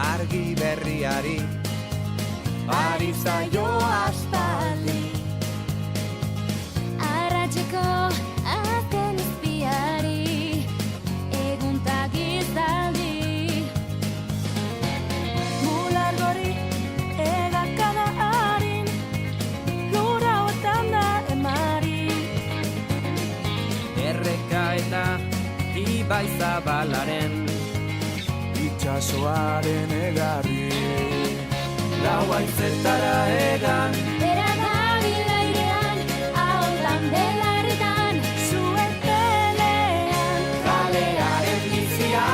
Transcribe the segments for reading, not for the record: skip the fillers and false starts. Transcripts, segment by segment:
argi berriari ari zaio aspaldi. Arratseko azken izpiari eguntak izaldi. Bular gori egakada harin lura hoetan da emari. Erreka eta ibai zabalaren itxasoaren egarri. Lau haizetara egan Bera dabil airean, ahotan belarritan, zuetelean. kalearen bizia,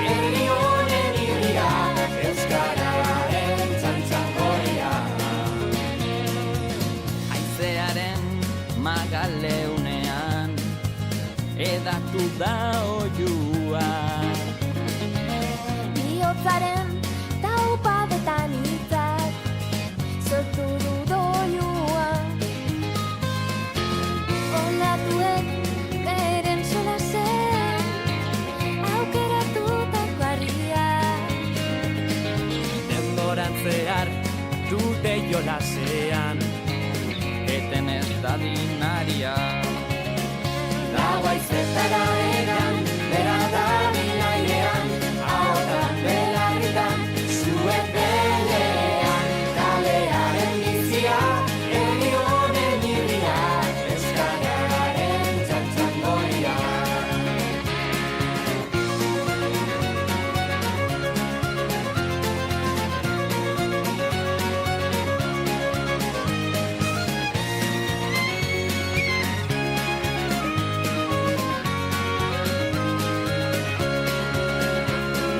herri honen irria, euskararen txantxangoria. Haizearen magaleunean edatu da oiua. Bihotzaren taupadetan hitzak sortu du doinua. Ondatuek beren solasean aukeratutako harria. Denboran zehar dute jolasean eten ez dadin aria. Lau haizetara egan, bera dabil airean, ahotan belarritan, zuetelean, kalearen bizia, herri honen irria, euskararen txantxangoria.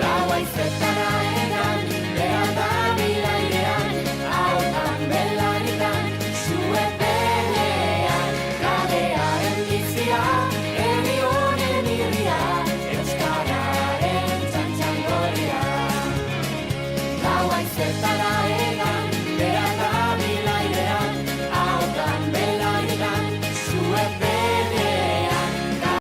Lau haizetara egan, bera dabil airean, ahotan belarritan, zuetelean, kalearen bizia, herri honen irria, euskararen txantxangoria. Lau haizetara